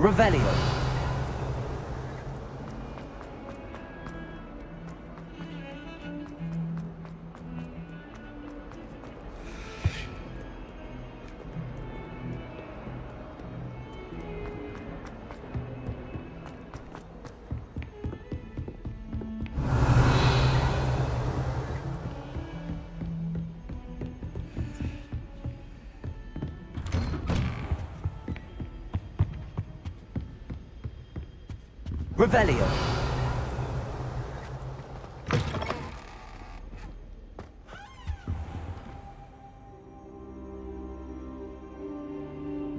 Revelio. Revelio.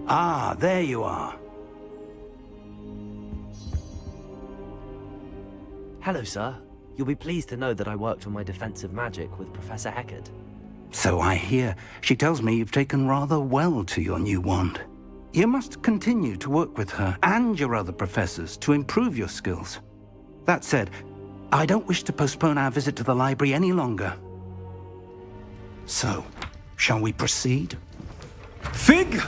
Ah, there you are. Hello, sir. You'll be pleased to know that I worked on my defensive magic with Professor Heckard. So I hear. She tells me you've taken rather well to your new wand. You must continue to work with her and your other professors to improve your skills. That said, I don't wish to postpone our visit to the library any longer. So, shall we proceed? Fig!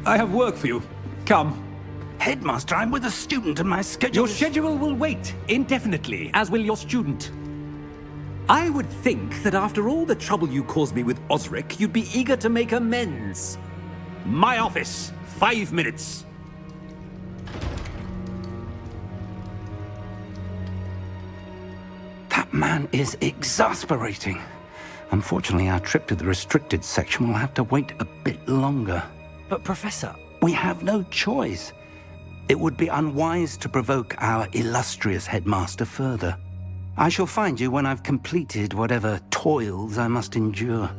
I have work for you. Come. Headmaster, I'm with a student and my schedule Your schedule will wait indefinitely, as will your student. I would think that after all the trouble you caused me with Osric, you'd be eager to make amends. My office, 5 minutes. That man is exasperating. Unfortunately, our trip to the restricted section will have to wait a bit longer. But, Professor... We have no choice. It would be unwise to provoke our illustrious headmaster further. I shall find you when I've completed whatever toils I must endure.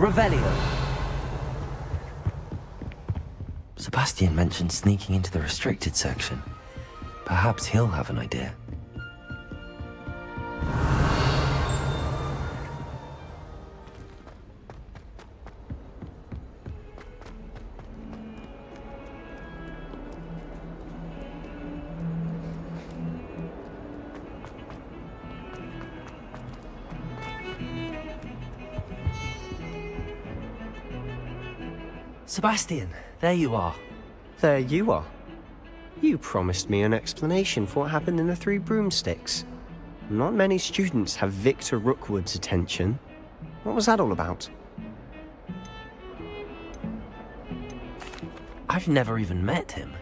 Revelio. Sebastian mentioned sneaking into the restricted section. Perhaps he'll have an idea. Sebastian, there you are. There you are. You promised me an explanation for what happened in the Three Broomsticks. Not many students have Victor Rookwood's attention. What was that all about? I've never even met him.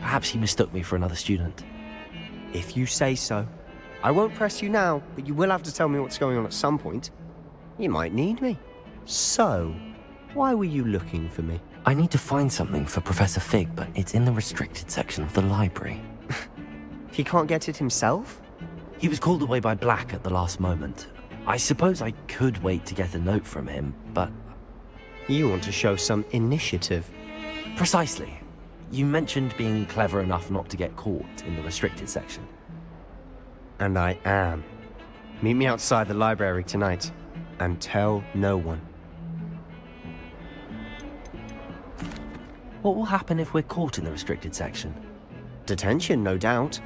Perhaps he mistook me for another student. If you say so. I won't press you now, but you will have to tell me what's going on at some point. You might need me. So, why were you looking for me? I need to find something for Professor Fig, but it's in the restricted section of the library. He can't get it himself? He was called away by Black at the last moment. I suppose I could wait to get a note from him, but... You want to show some initiative. Precisely. You mentioned being clever enough not to get caught in the restricted section. And I am. Meet me outside the library tonight, and tell no one. What will happen if we're caught in the restricted section? Detention, no doubt.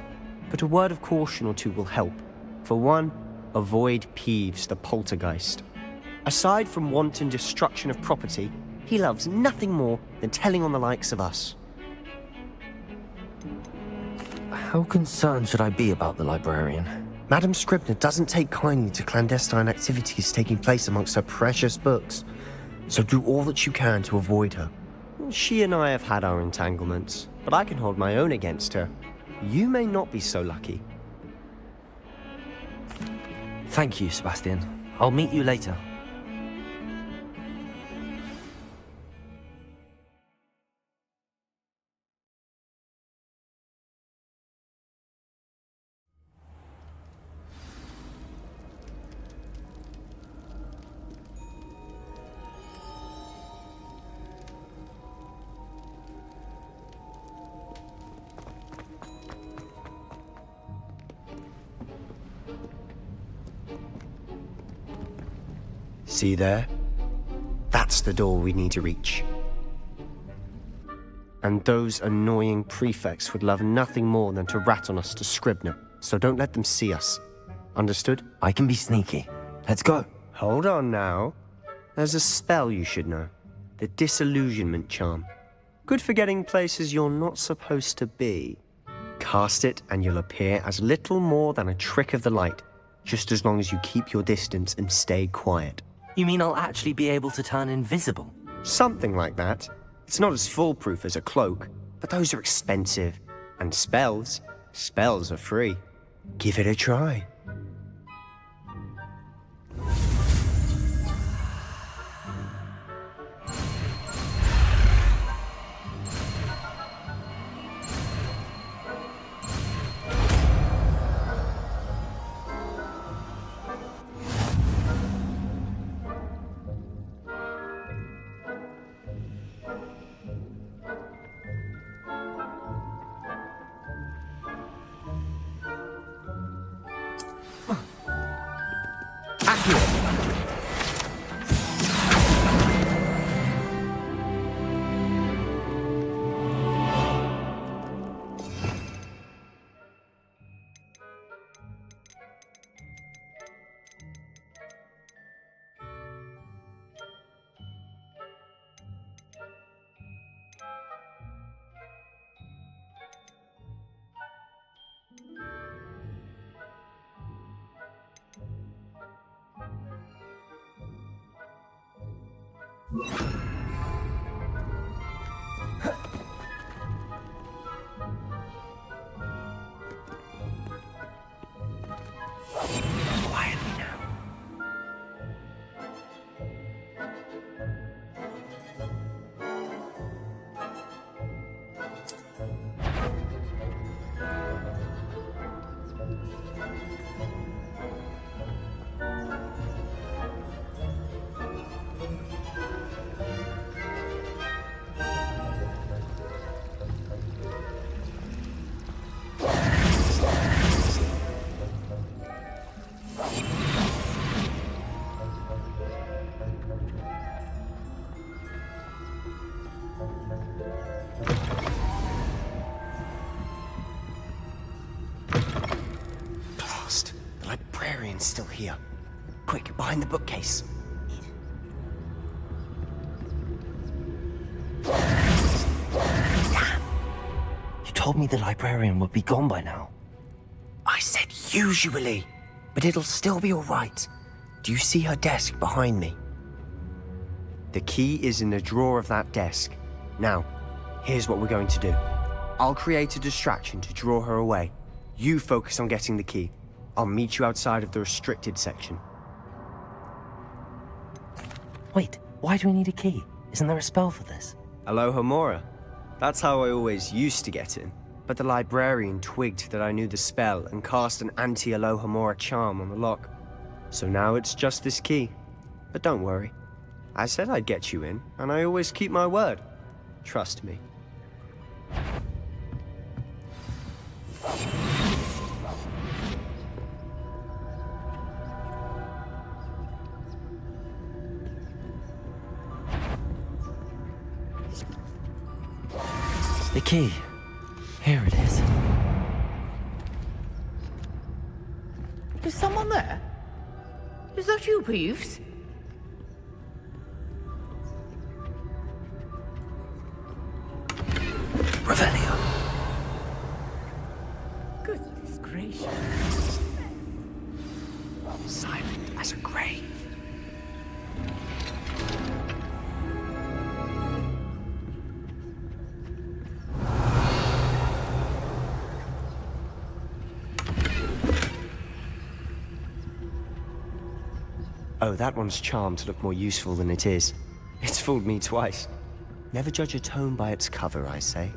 But a word of caution or two will help. For one, avoid Peeves, the poltergeist. Aside from wanton destruction of property, he loves nothing more than telling on the likes of us. How concerned should I be about the librarian? Madame Scribner doesn't take kindly to clandestine activities taking place amongst her precious books. So do all that you can to avoid her. She and I have had our entanglements, but I can hold my own against her. You may not be so lucky. Thank you, Sebastian. I'll meet you later. See there? That's the door we need to reach. And those annoying prefects would love nothing more than to rat on us to Scribner, so don't let them see us. Understood? I can be sneaky. Let's go. Hold on now. There's a spell you should know. The Disillusionment Charm. Good for getting places you're not supposed to be. Cast it and you'll appear as little more than a trick of the light, just as long as you keep your distance and stay quiet. You mean I'll actually be able to turn invisible? Something like that. It's not as foolproof as a cloak, but those are expensive. And spells are free. Give it a try. Quietly now. Blast. The librarian's still here. Quick, behind the bookcase. You told me the librarian would be gone by now. I said usually, but it'll still be all right. Do you see her desk behind me? The key is in the drawer of that desk. Now, here's what we're going to do. I'll create a distraction to draw her away. You focus on getting the key. I'll meet you outside of the restricted section. Wait, why do we need a key? Isn't there a spell for this? Aloha Mora. That's how I always used to get in. But the librarian twigged that I knew the spell and cast an anti-Aloha Mora charm on the lock. So now it's just this key. But don't worry. I said I'd get you in, and I always keep my word. Trust me. The key. Here it is. Is someone there? Is that you, Peeves? Revelio. Goodness gracious. Silent as a grave. Oh, that one's charmed to look more useful than it is. It's fooled me twice. Never judge a tome by its cover, I say.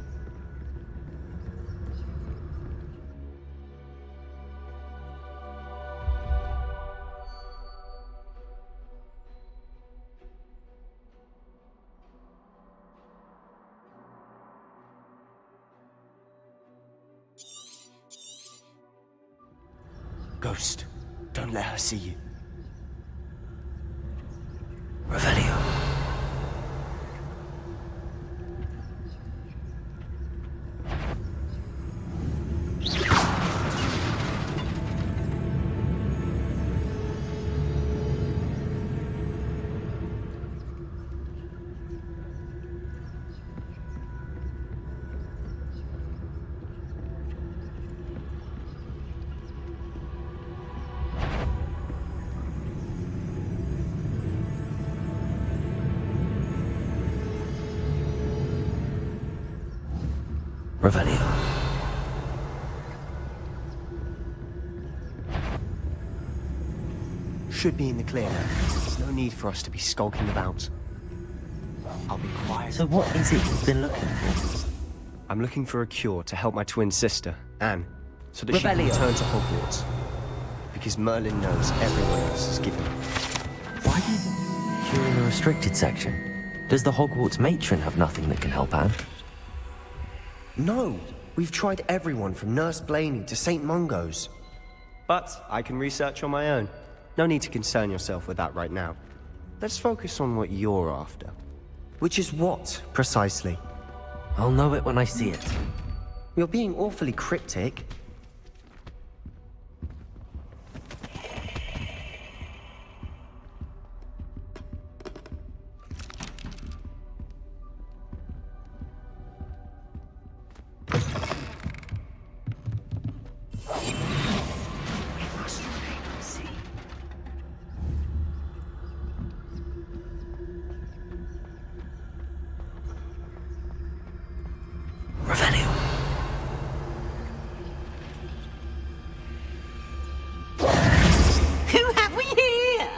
Ghost, don't let her see you. Revelio. Revelio. Should be in the clear now. There's no need for us to be skulking about. I'll be quiet. So what is it you've been looking for? I'm looking for a cure to help my twin sister, Anne, so that she can Revelio. return to Hogwarts. Because Merlin knows everyone else is given. Why do you think you're in the restricted section? Does the Hogwarts matron have nothing that can help Anne? No! We've tried everyone from Nurse Blaney to St. Mungo's. But I can research on my own. No need to concern yourself with that right now. Let's focus on what you're after. Which is what, precisely? I'll know it when I see it. You're being awfully cryptic. Revelio. Who have we here?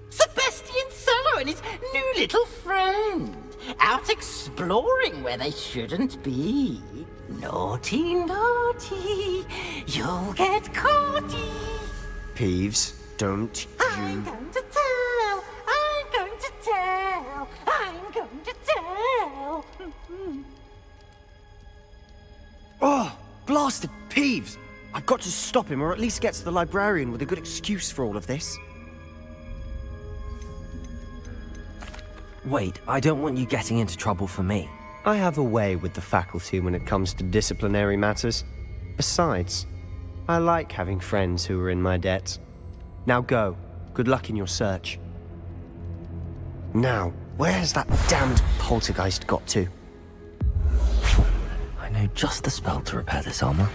Sebastian Sallow and his new little friend. Out exploring where they shouldn't be. Naughty, naughty. You'll get caughty. Peeves, don't I'm you... going to tell. I'm going to tell. I'm going to tell. Oh, blasted Peeves! I've got to stop him, or at least get to the librarian with a good excuse for all of this. Wait, I don't want you getting into trouble for me. I have a way with the faculty when it comes to disciplinary matters. Besides, I like having friends who are in my debt. Now go. Good luck in your search. Now, where has that damned poltergeist got to? I know just the spell to repair this armor.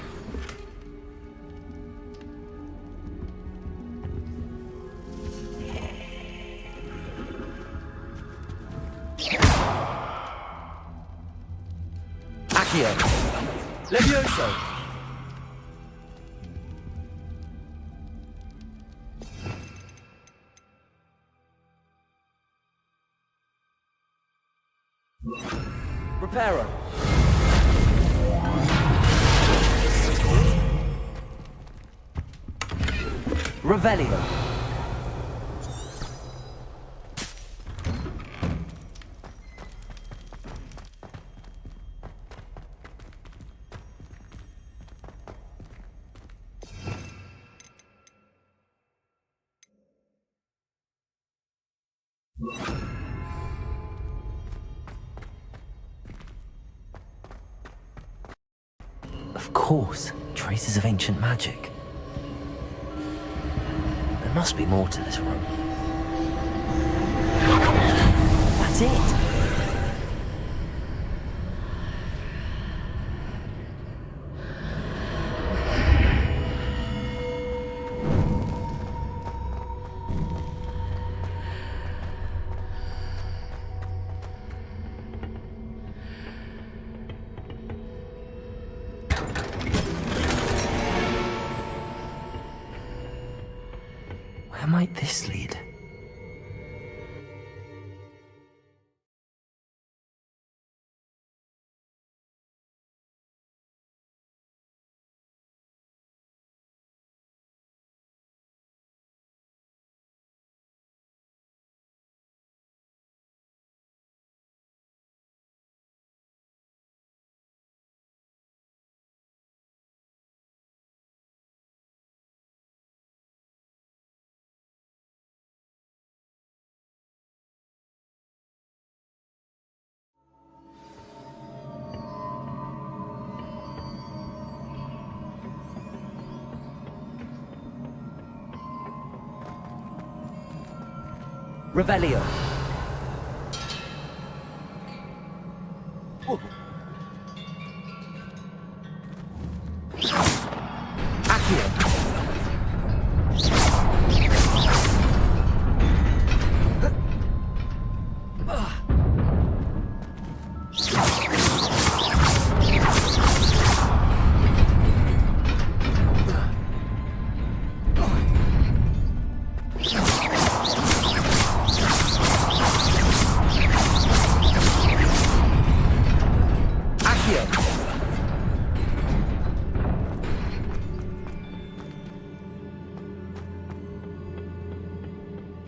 Accio! Levioso! Reparo! Revelio! Of course, traces of ancient magic. There must be more to this room. That's it! Where might this lead? Revelio! Accio!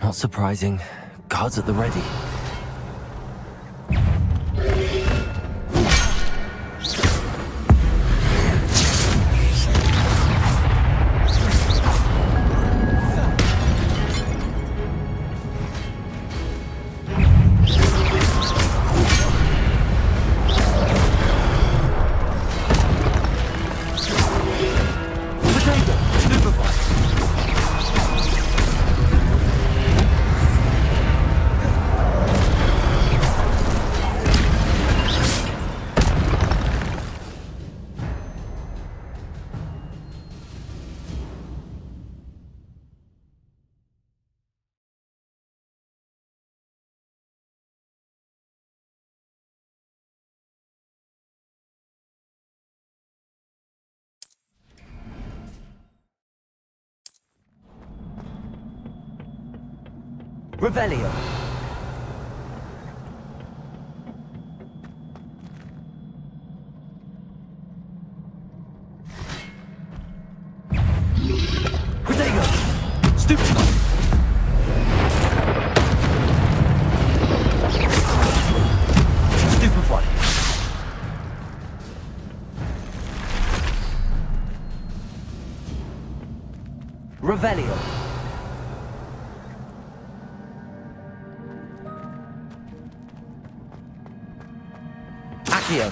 Not surprising. Guards at the ready. Revelio. Protego! Stupefy! Stupefy! Revelio. Accio.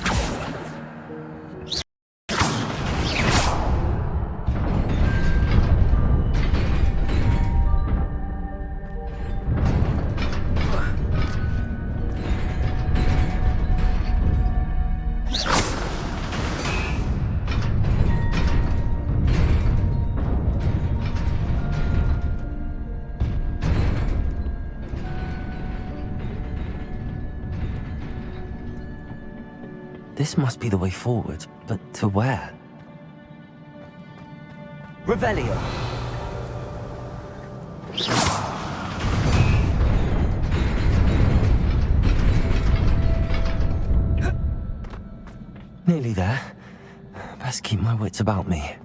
This must be the way forward, but to where? Revelio. Nearly there. Best keep my wits about me.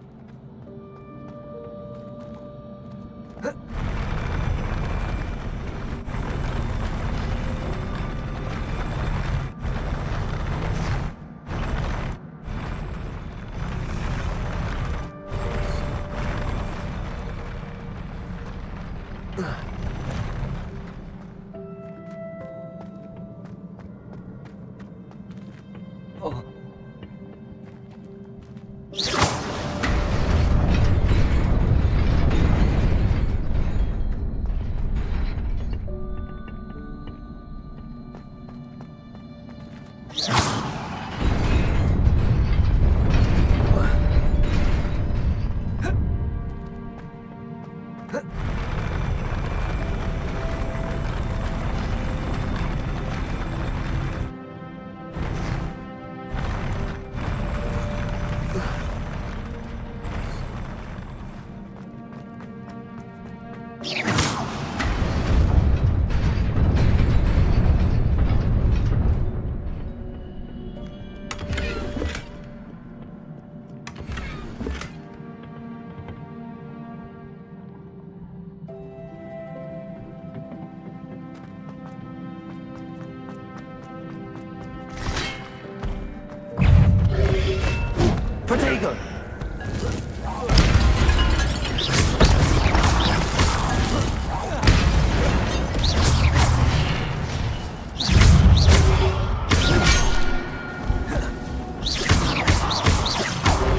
Protego.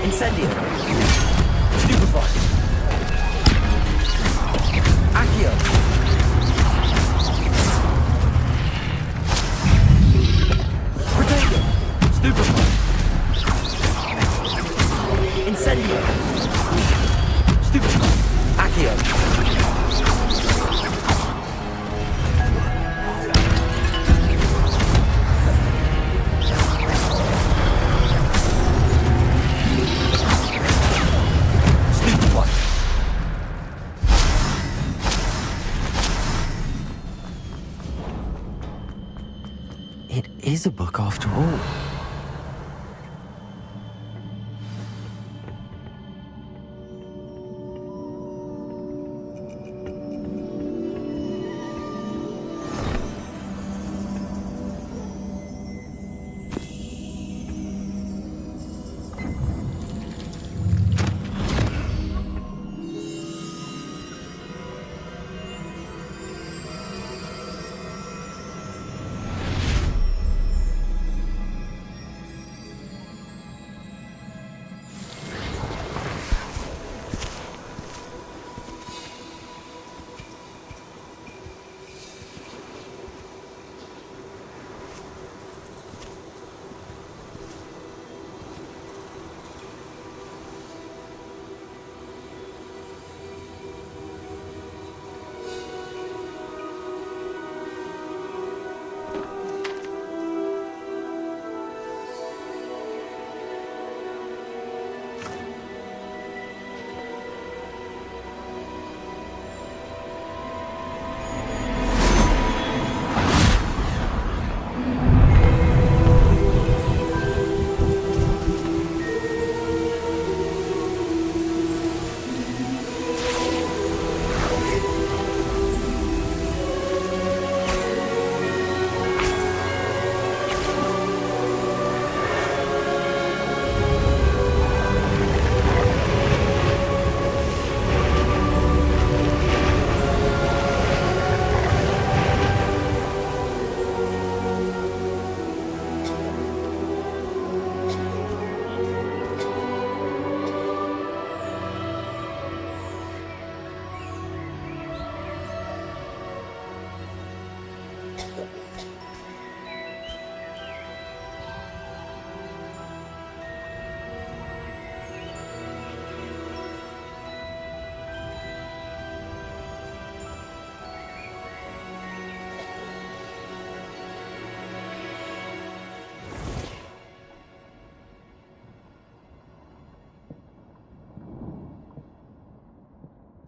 Incendio. Stupefy. Accio. Protego. Stupefy! Incendio. Stupefy! Accio. Stupefy! It is a book after all.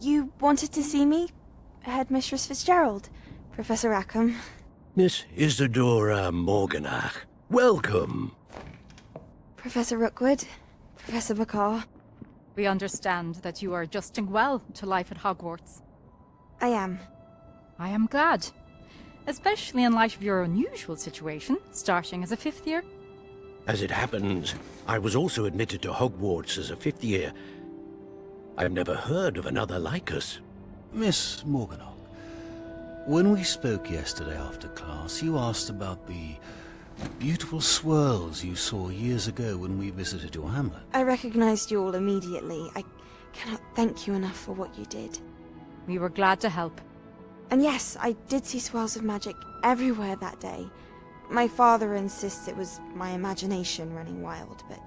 You wanted to see me? Headmistress Fitzgerald? Professor Rackham? Miss Isadora Morganach, welcome. Professor Rookwood? Professor McCaw? We understand that you are adjusting well to life at Hogwarts. I am. I am glad. Especially in light of your unusual situation, starting as a 5th year. As it happens, I was also admitted to Hogwarts as a 5th year. I've never heard of another like us. Miss Morganach, when we spoke yesterday after class, you asked about the beautiful swirls you saw years ago when we visited your hamlet. I recognized you all immediately. I cannot thank you enough for what you did. We were glad to help. And yes, I did see swirls of magic everywhere that day. My father insists it was my imagination running wild, but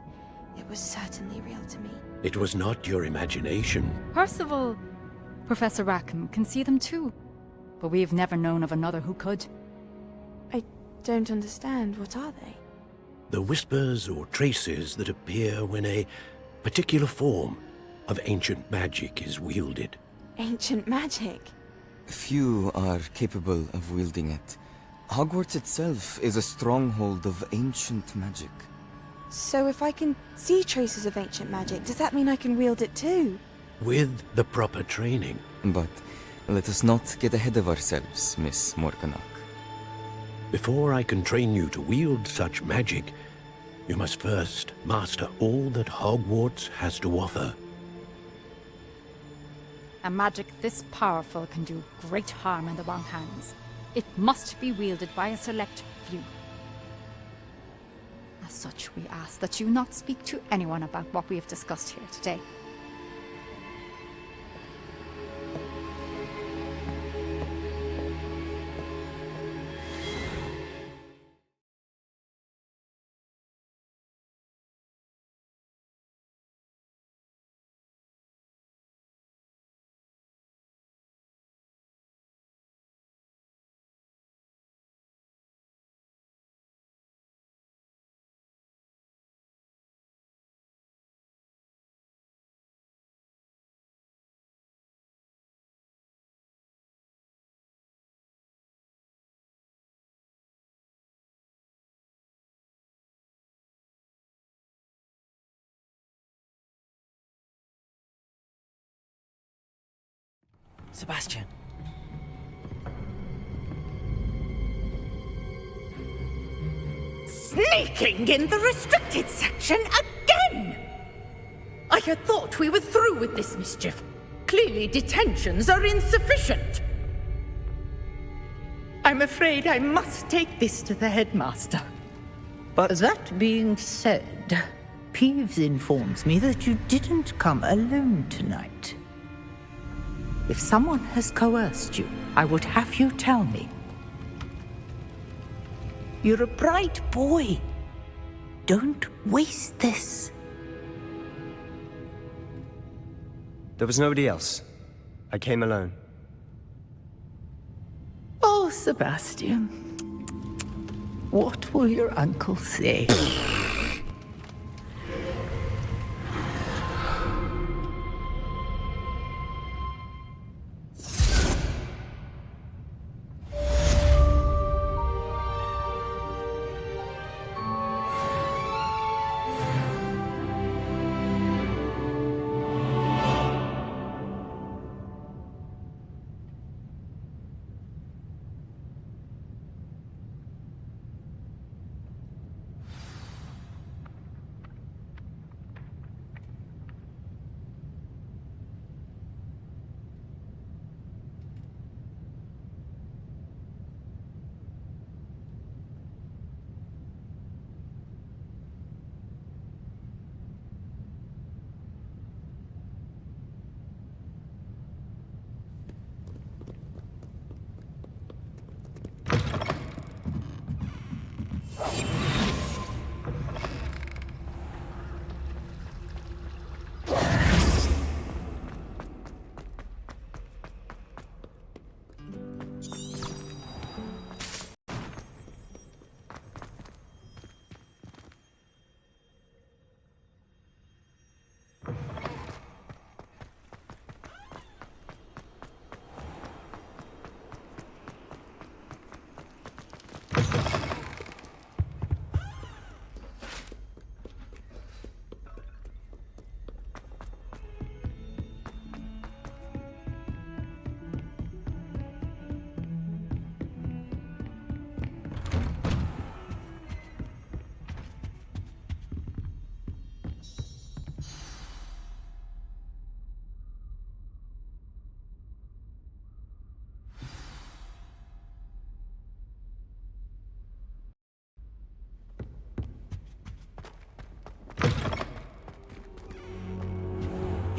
it was certainly real to me. It was not your imagination. Percival, Professor Rackham can see them too. But we've never known of another who could. I don't understand. What are they? The whispers or traces that appear when a particular form of ancient magic is wielded. Ancient magic? Few are capable of wielding it. Hogwarts itself is a stronghold of ancient magic. So if I can see traces of ancient magic, does that mean I can wield it too? With the proper training. But let us not get ahead of ourselves, Miss Morganach. Before I can train you to wield such magic, you must first master all that Hogwarts has to offer. A magic this powerful can do great harm in the wrong hands. It must be wielded by a select few. As such, we ask that you not speak to anyone about what we have discussed here today. Sebastian. Sneaking in the restricted section again! I had thought we were through with this mischief. Clearly detentions are insufficient. I'm afraid I must take this to the headmaster. But that being said, Peeves informs me that you didn't come alone tonight. If someone has coerced you, I would have you tell me. You're a bright boy. Don't waste this. There was nobody else. I came alone. Oh, Sebastian. What will your uncle say?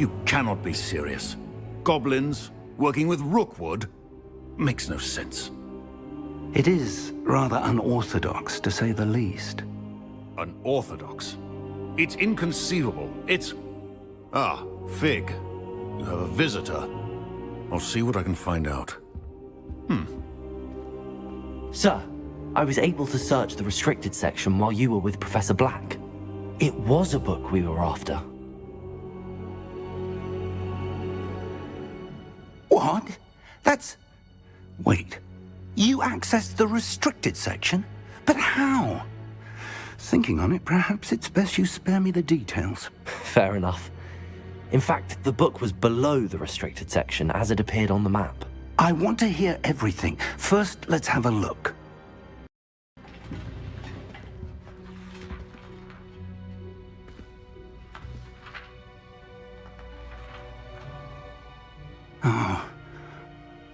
You cannot be serious. Goblins working with Rookwood? Makes no sense. It is rather unorthodox, to say the least. Unorthodox? It's inconceivable. It's... Ah, Fig. You have a visitor. I'll see what I can find out. Sir, I was able to search the restricted section while you were with Professor Black. It was a book we were after. What? That's... Wait. You accessed the restricted section? But how? Thinking on it, perhaps it's best you spare me the details. Fair enough. In fact, the book was below the restricted section as it appeared on the map. I want to hear everything. First, let's have a look.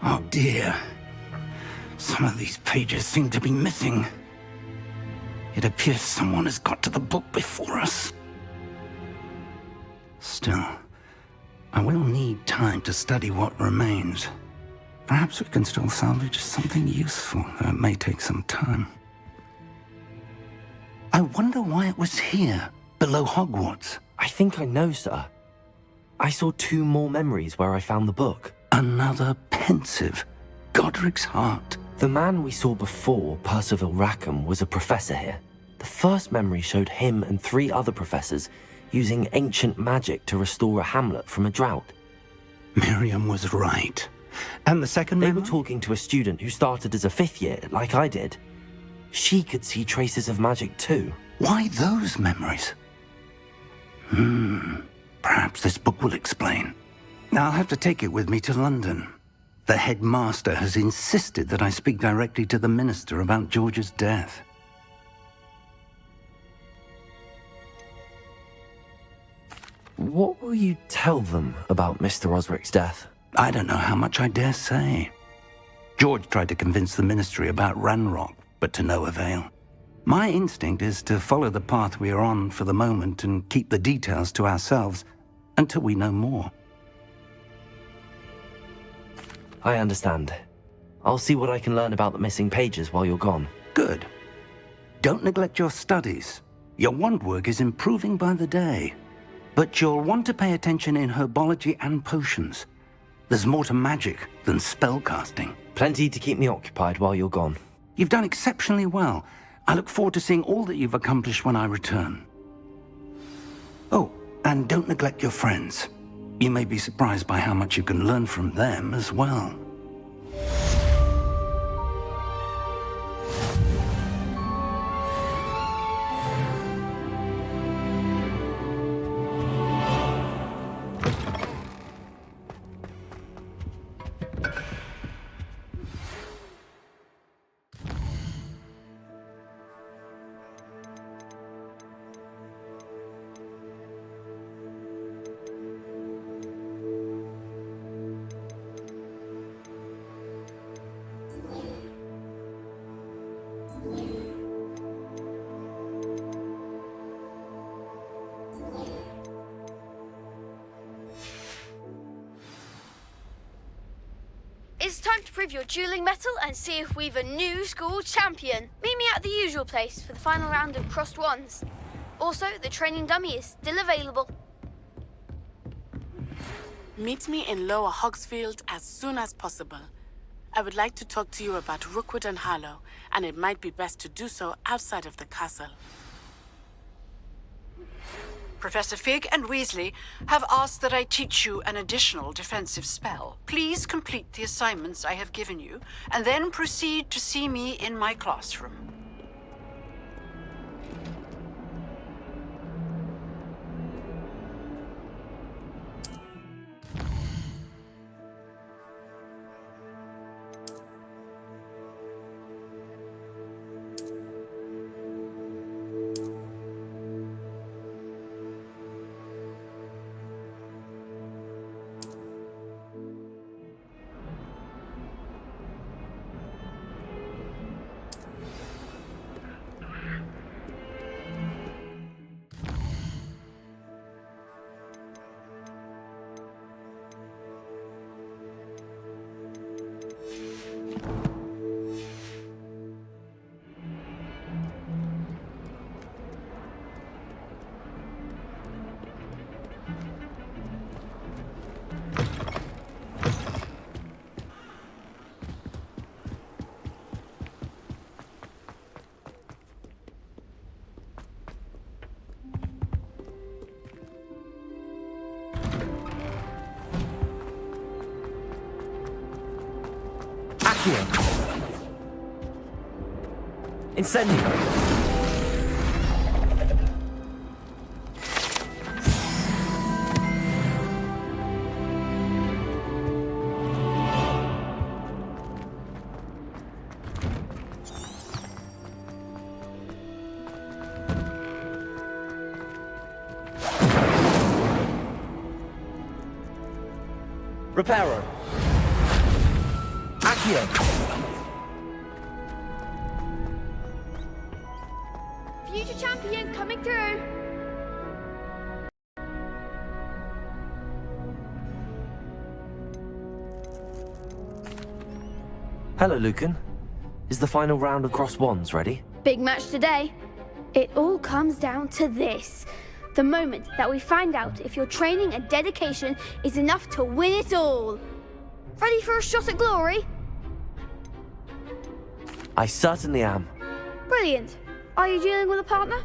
Oh dear. Some of these pages seem to be missing. It appears someone has got to the book before us. Still, I will need time to study what remains. Perhaps we can still salvage something useful, though it may take some time. I wonder why it was here, below Hogwarts. I think I know, sir. I saw 2 more memories where I found the book. Another pensive. Godric's heart. The man we saw before, Percival Rackham, was a professor here. The first memory showed him and 3 other professors using ancient magic to restore a hamlet from a drought. Miriam was right. And the second memory? They were talking to a student who started as a 5th year, like I did. She could see traces of magic too. Why those memories? Perhaps this book will explain. I'll have to take it with me to London. The headmaster has insisted that I speak directly to the minister about George's death. What will you tell them about Mr. Osric's death? I don't know how much I dare say. George tried to convince the ministry about Ranrock, but to no avail. My instinct is to follow the path we are on for the moment and keep the details to ourselves until we know more. I understand. I'll see what I can learn about the missing pages while you're gone. Good. Don't neglect your studies. Your wand work is improving by the day. But you'll want to pay attention in herbology and potions. There's more to magic than spellcasting. Plenty to keep me occupied while you're gone. You've done exceptionally well. I look forward to seeing all that you've accomplished when I return. Oh, and don't neglect your friends. You may be surprised by how much you can learn from them as well. It's time to prove your dueling mettle and see if we've a new school champion. Meet me at the usual place for the final round of crossed wands. Also, the training dummy is still available. Meet me in Lower Hogsfield as soon as possible. I would like to talk to you about Rookwood and Harlow, and it might be best to do so outside of the castle. Professor Fig and Weasley have asked that I teach you an additional defensive spell. Please complete the assignments I have given you, and then proceed to see me in my classroom. Accio! Incendio! Reparo! Accio! Future champion coming through. Hello, Lucan. Is the final round of Cross Wands ready? Big match today. It all comes down to this. The moment that we find out if your training and dedication is enough to win it all. Ready for a shot at glory? I certainly am. Brilliant. Are you dealing with a partner?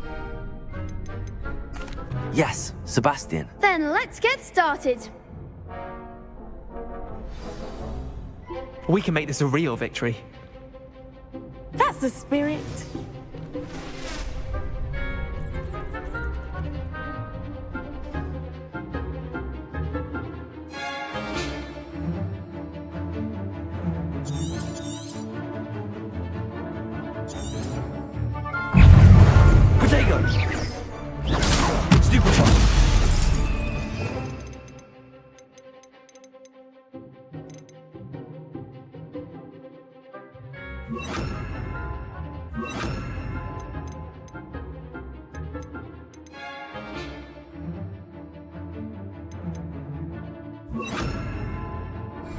Yes, Sebastian. Then let's get started. We can make this a real victory. That's the spirit. Protego! Stupefy!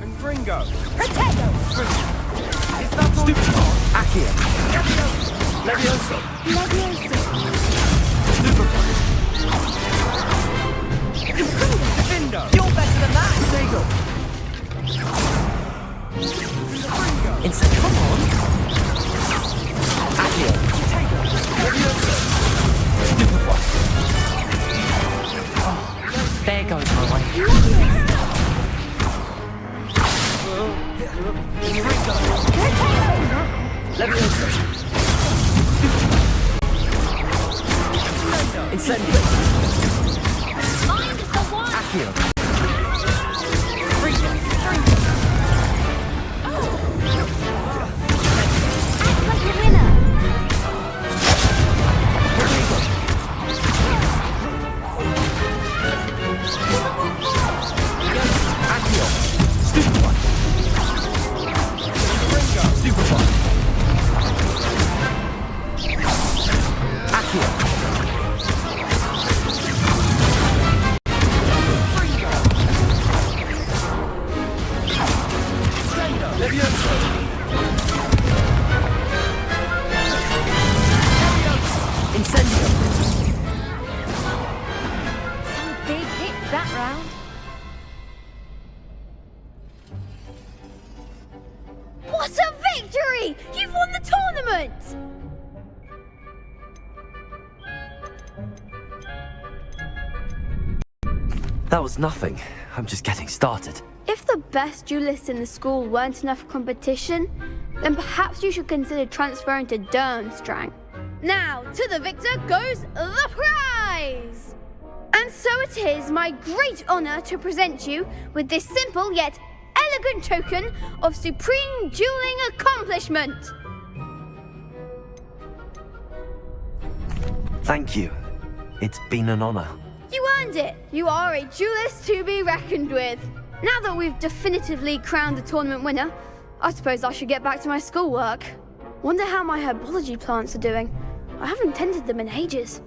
Confringo! Protego! Stupefy! Accio! Levioso! Stupefy! Defendo! You're better than that! Protego! Incendio! Come on! Accio! Levioso! Stupefy! There goes my way. Levioso! Incendio! Mind the one. Accio! Act like a winner. Accio! Stupefy! Stupefy! Accio! Levioso! Incendio! Some big hits that round. What a victory! You've won the tournament! That was nothing. I'm just getting started. If the best duelists in the school weren't enough competition, then perhaps you should consider transferring to Durmstrang. Now, to the victor goes the prize! And so it is my great honor to present you with this simple yet elegant token of supreme dueling accomplishment. Thank you. It's been an honor. You earned it. You are a duelist to be reckoned with. Now that we've definitively crowned the tournament winner, I suppose I should get back to my schoolwork. Wonder how my herbology plants are doing. I haven't tended them in ages.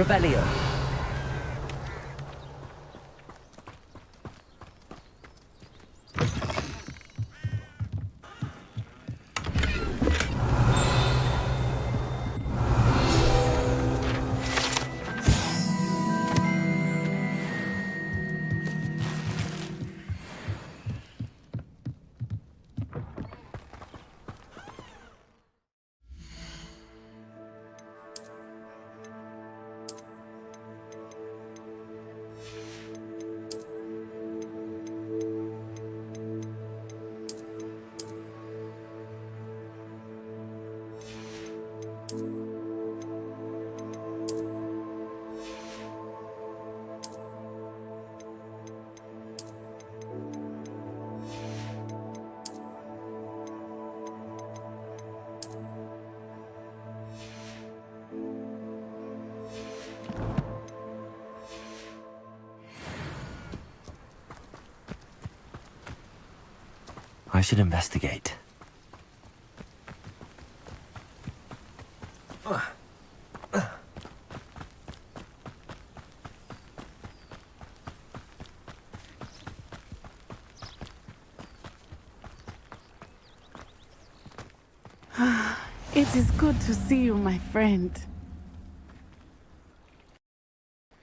Revelio. I should investigate. It is good to see you, my friend.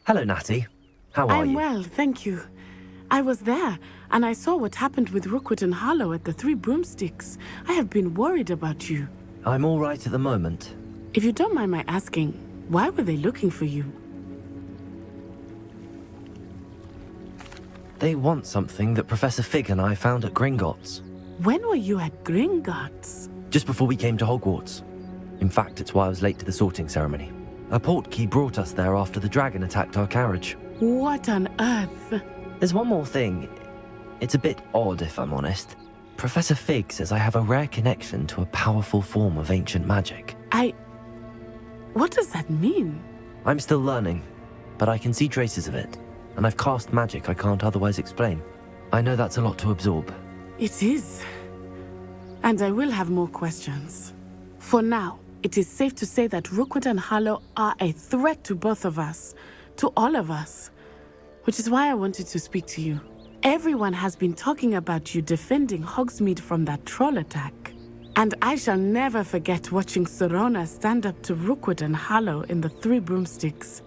Hello, Natty. How are I'm you? well, thank you. I was there, and I saw what happened with Rookwood and Harlow at the Three Broomsticks. I have been worried about you. I'm all right at the moment. If you don't mind my asking, why were they looking for you? They want something that Professor Fig and I found at Gringotts. When were you at Gringotts? Just before we came to Hogwarts. In fact, it's why I was late to the sorting ceremony. A portkey brought us there after the dragon attacked our carriage. What on earth? There's one more thing. It's a bit odd, if I'm honest. Professor Fig says I have a rare connection to a powerful form of ancient magic. What does that mean? I'm still learning, but I can see traces of it, and I've cast magic I can't otherwise explain. I know that's a lot to absorb. It is. And I will have more questions. For now, it is safe to say that Rookwood and Harlow are a threat to both of us, to all of us. Which is why I wanted to speak to you. Everyone has been talking about you defending Hogsmeade from that troll attack. And I shall never forget watching Serona stand up to Rookwood and Harlow in the Three Broomsticks.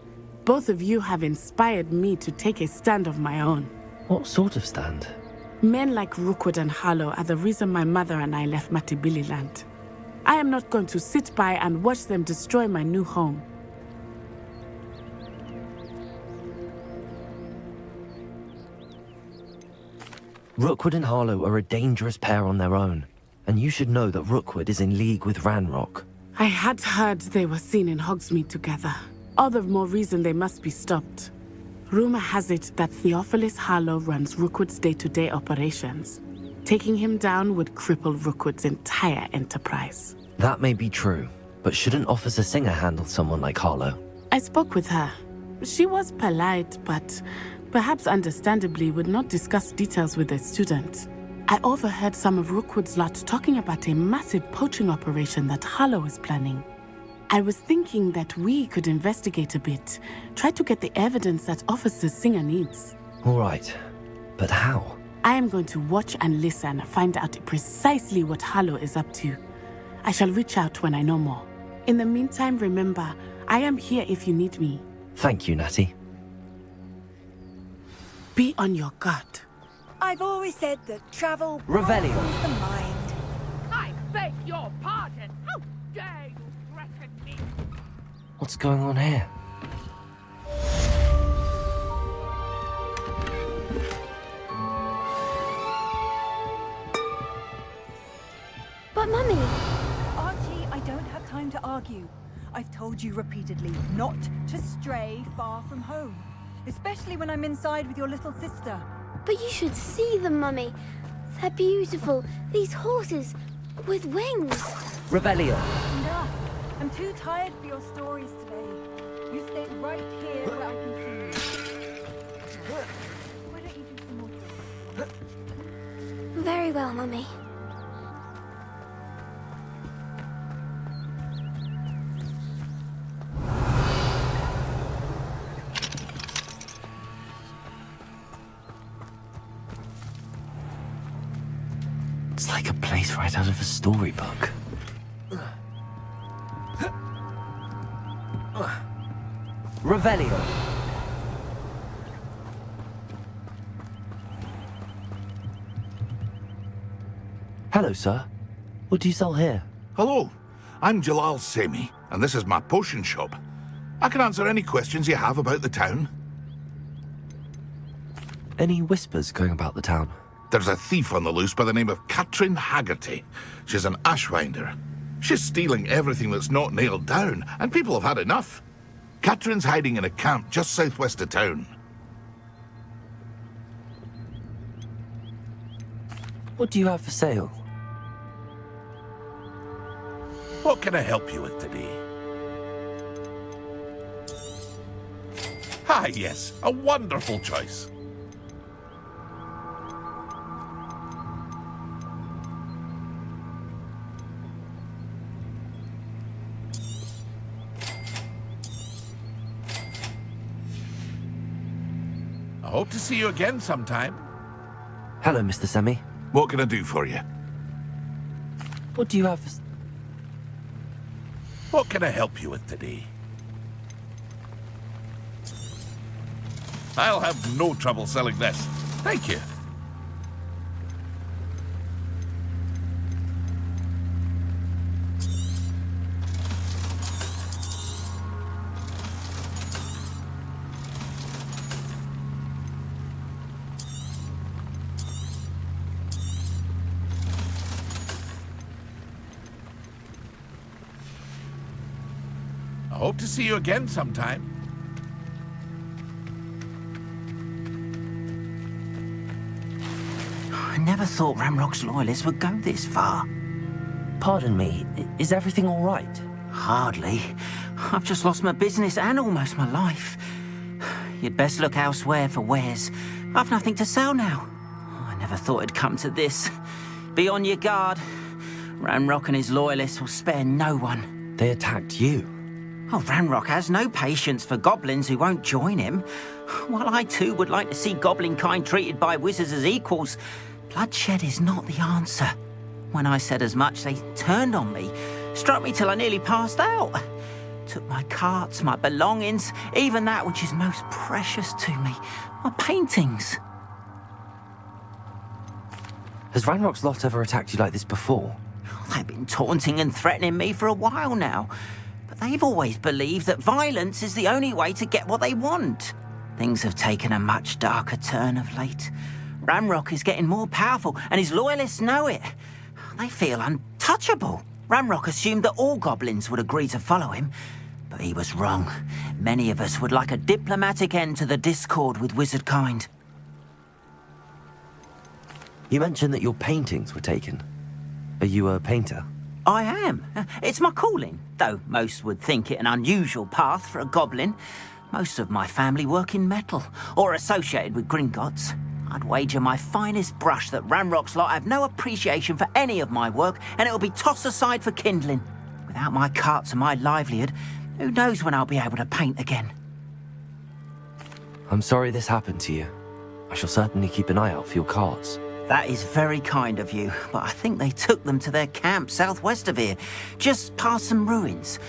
Both of you have inspired me to take a stand of my own. What sort of stand? Men like Rookwood and Harlow are the reason my mother and I left Matibililand. I am not going to sit by and watch them destroy my new home. Rookwood and Harlow are a dangerous pair on their own, and you should know that Rookwood is in league with Ranrock. I had heard they were seen in Hogsmeade together. All the more reason they must be stopped. Rumor has it that Theophilus Harlow runs Rookwood's day-to-day operations. Taking him down would cripple Rookwood's entire enterprise. That may be true, but shouldn't Officer Singer handle someone like Harlow? I spoke with her. She was polite, but perhaps understandably would not discuss details with a student. I overheard some of Rookwood's lot talking about a massive poaching operation that Harlow is planning. I was thinking that we could investigate a bit, try to get the evidence that Officer Singer needs. All right, but how? I am going to watch and listen, find out precisely what Harlow is up to. I shall reach out when I know more. In the meantime, remember, I am here if you need me. Thank you, Natty. Be on your guard. I've always said that travel Revelio. brightens the mind. I beg your pardon. How dare you threaten me? What's going on here? But Mummy! Archie, I don't have time to argue. I've told you repeatedly not to stray far from home. Especially when I'm inside with your little sister. But you should see them, Mummy. They're beautiful. These horses with wings. Revelio. Enough. I'm too tired for your stories today. You stay right here where I can see you. Why don't you do some more? Very well, Mummy. like a place right out of a storybook. Revelio. Hello, sir. What do you sell here? Hello, I'm Jalal Semi, and this is my potion shop. I can answer any questions you have about the town. Any whispers going about the town? There's a thief on the loose by the name of Katrin Haggerty. She's an ashwinder. She's stealing everything that's not nailed down, and people have had enough. Katrin's hiding in a camp just southwest of town. What do you have for sale? What can I help you with today? Ah, yes, a wonderful choice. I hope to see you again sometime. Hello, Mr. Semi. What can I do for you? What do you have for... What can I help you with today? I'll have no trouble selling this. Thank you. I hope to see you again sometime. I never thought Ramrock's loyalists would go this far. Pardon me, is everything all right? Hardly. I've just lost my business and almost my life. You'd best look elsewhere for wares. I've nothing to sell now. I never thought it'd come to this. Be on your guard. Ramrock and his loyalists will spare no one. They attacked you. Oh, Ramrock has no patience for goblins who won't join him. While I too would like to see goblin kind treated by wizards as equals, bloodshed is not the answer. When I said as much, they turned on me, struck me till I nearly passed out. Took my carts, my belongings, even that which is most precious to me, my paintings. Has Ranrock's lot ever attacked you like this before? They've been taunting and threatening me for a while now. But they've always believed that violence is the only way to get what they want. Things have taken a much darker turn of late. Ramrock is getting more powerful, and his loyalists know it. They feel untouchable. Ramrock assumed that all goblins would agree to follow him, but he was wrong. Many of us would like a diplomatic end to the discord with wizard kind. You mentioned that your paintings were taken. Are you a painter? I am. It's my calling, though most would think it an unusual path for a goblin. Most of my family work in metal, or associated with Gringotts. I'd wager my finest brush that Ramrock's lot have no appreciation for any of my work, and it'll be tossed aside for kindling. Without my carts and my livelihood, who knows when I'll be able to paint again. I'm sorry this happened to you. I shall certainly keep an eye out for your carts. That is very kind of you, but I think they took them to their camp southwest of here, just past some ruins.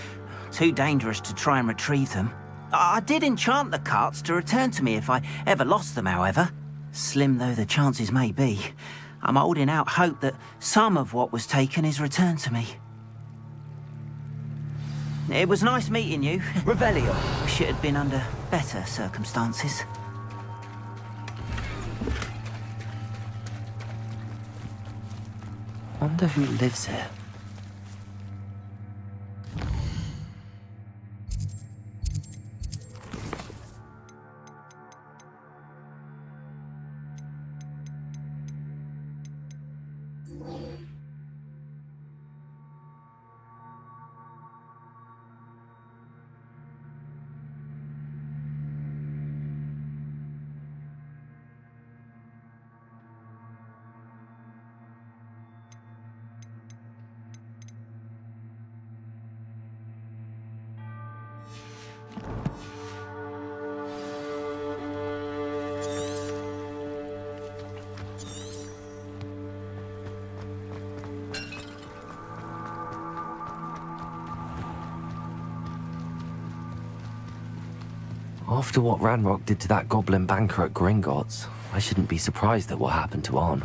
Too dangerous to try and retrieve them. I did enchant the carts to return to me if I ever lost them, however. Slim though the chances may be, I'm holding out hope that some of what was taken is returned to me. It was nice meeting you. Revelio. Wish it had been under better circumstances. Wonder who lives here. After what Ranrock did to that goblin banker at Gringotts, I shouldn't be surprised at what happened to Arn.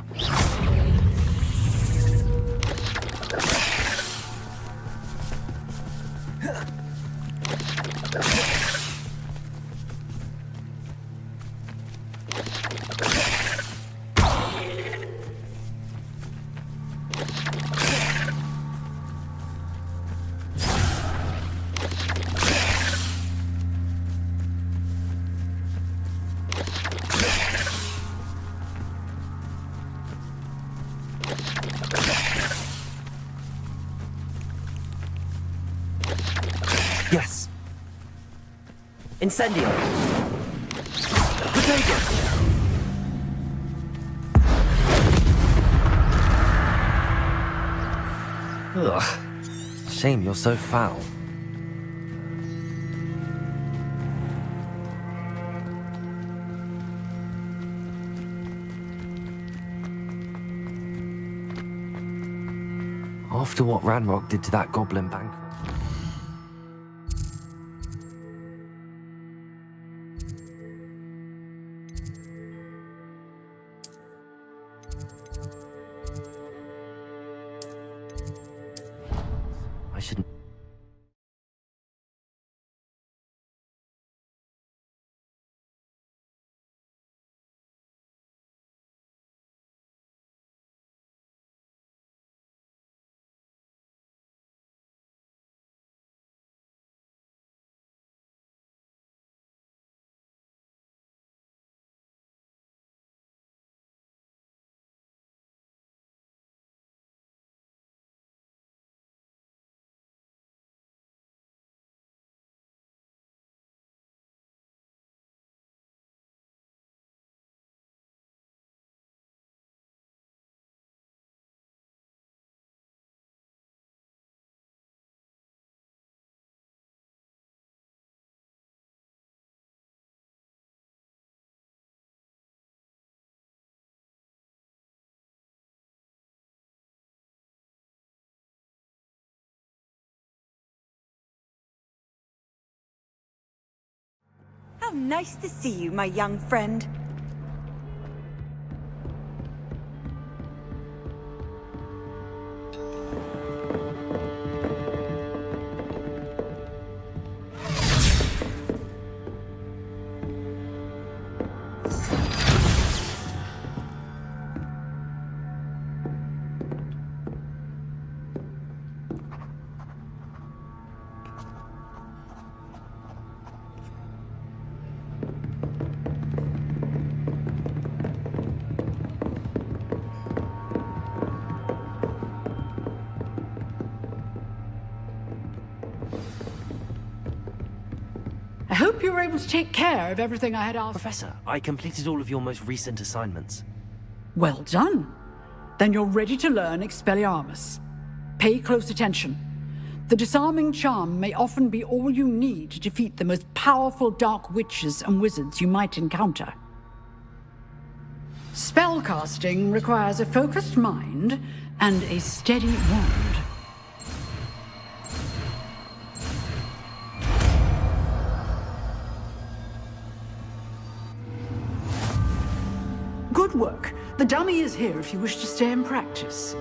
Yes. Incendio. Potato. Ugh. Shame you're so foul. After what Ranrock did to that goblin banker. I shouldn't. How nice to see you, my young friend. I hope you were able to take care of everything I had asked. Professor, I completed all of your most recent assignments. Well done. Then you're ready to learn Expelliarmus. Pay close attention. The disarming charm may often be all you need to defeat the most powerful dark witches and wizards you might encounter. Spellcasting requires a focused mind and a steady wand. Good work. The dummy is here if you wish to stay and practice.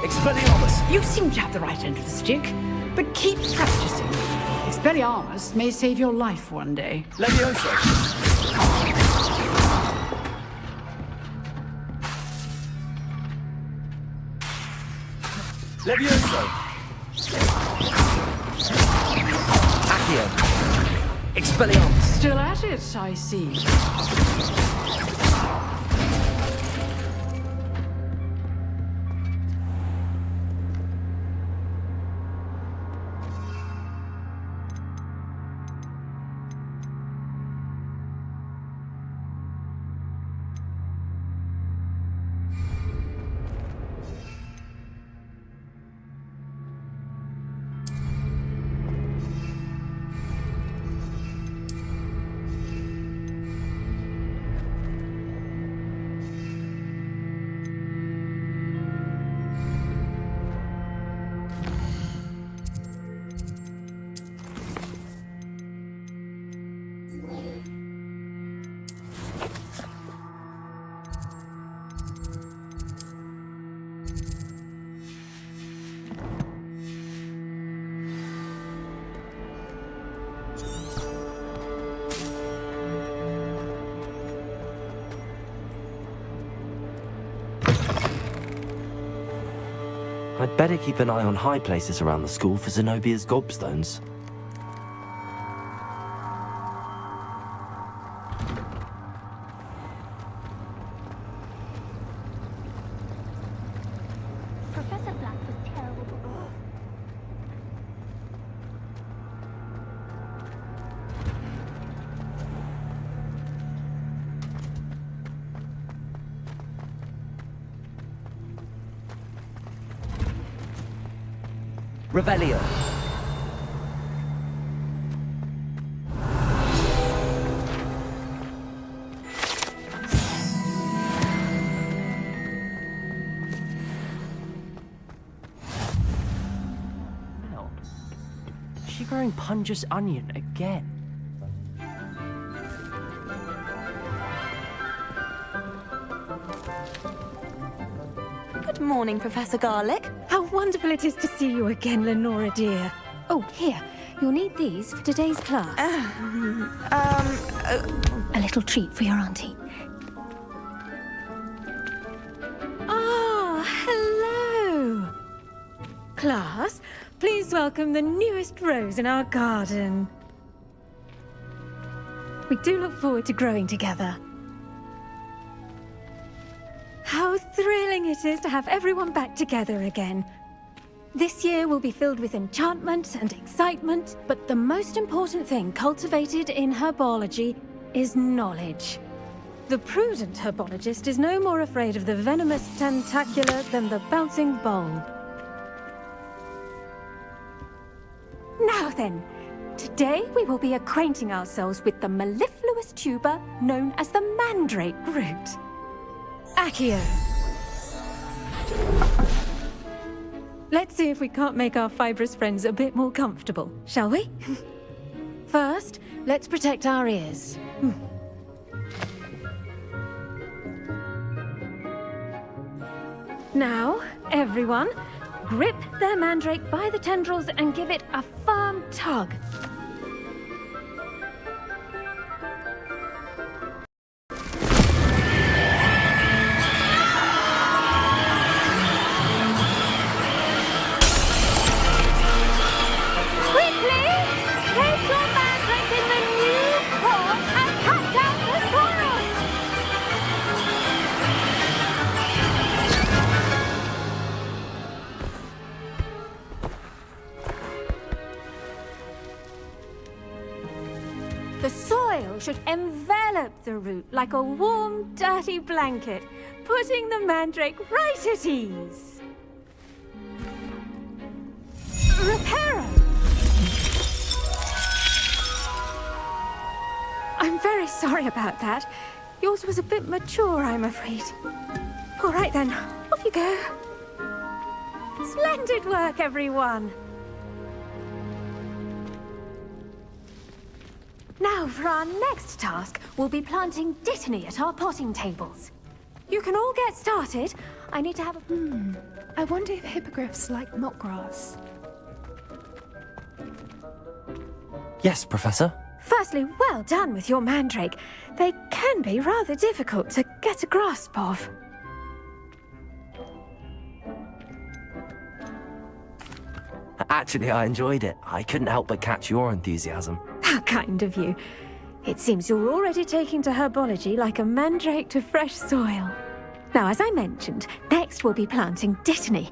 Expelliarmus! You seem to have the right end of the stick, but keep practicing. Expelliarmus may save your life one day. Levioso! Levioso! Accio! Expelliarmus! Still at it, I see. I'd better keep an eye on high places around the school for Zenobia's gobstones. Professor Black was terrible. Revelio. Well, is she growing Punja's onion again? Good morning, Professor Garlick. How wonderful it is to see you again, Lenora dear. Oh, here. You'll need these for today's class. A little treat for your auntie. Ah, hello. Class, please welcome the newest rose in our garden. We do look forward to growing together. How thrilling it is to have everyone back together again. This year will be filled with enchantment and excitement, but the most important thing cultivated in herbology is knowledge. The prudent herbologist is no more afraid of the venomous tentacula than the bouncing bulb. Now then, today we will be acquainting ourselves with the mellifluous tuber known as the mandrake root. Accio. Let's see if we can't make our fibrous friends a bit more comfortable, shall we? First, let's protect our ears. Now, everyone, grip their mandrake by the tendrils and give it a firm tug. The soil should envelop the root like a warm, dirty blanket, putting the mandrake right at ease. Reparo! I'm very sorry about that. Yours was a bit mature, I'm afraid. All right then, off you go. Splendid work, everyone! Now, for our next task, we'll be planting dittany at our potting tables. You can all get started. I need to have a... I wonder if hippogriffs like knotgrass. Yes, Professor. Firstly, well done with your mandrake. They can be rather difficult to get a grasp of. Actually, I enjoyed it. I couldn't help but catch your enthusiasm. How kind of you. It seems you're already taking to herbology like a mandrake to fresh soil. Now, as I mentioned, next we'll be planting dittany.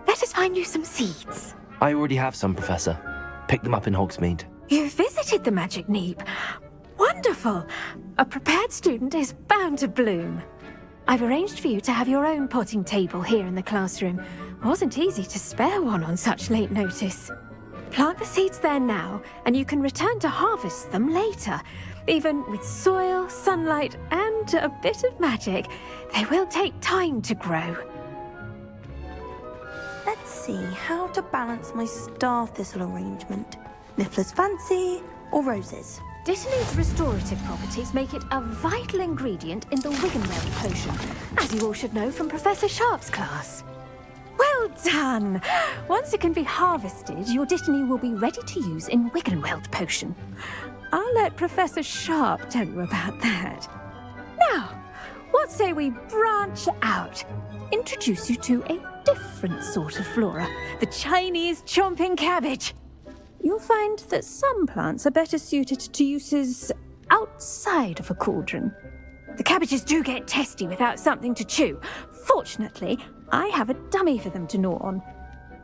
Let us find you some seeds. I already have some, Professor. Picked them up in Hogsmeade. You visited the Magic Neep. Wonderful! A prepared student is bound to bloom. I've arranged for you to have your own potting table here in the classroom. Wasn't easy to spare one on such late notice. Plant the seeds there now, and you can return to harvest them later. Even with soil, sunlight, and a bit of magic, they will take time to grow. Let's see how to balance my star thistle arrangement. Niffler's fancy or roses? Dittany's restorative properties make it a vital ingredient in the Wiggenweld potion, as you all should know from Professor Sharp's class. Well done! Once it can be harvested, your dittany will be ready to use in Wiggenweld potion. I'll let Professor Sharp tell you about that. Now, what say we branch out? Introduce you to a different sort of flora, the Chinese chomping cabbage. You'll find that some plants are better suited to uses outside of a cauldron. The cabbages do get testy without something to chew. Fortunately, I have a dummy for them to gnaw on.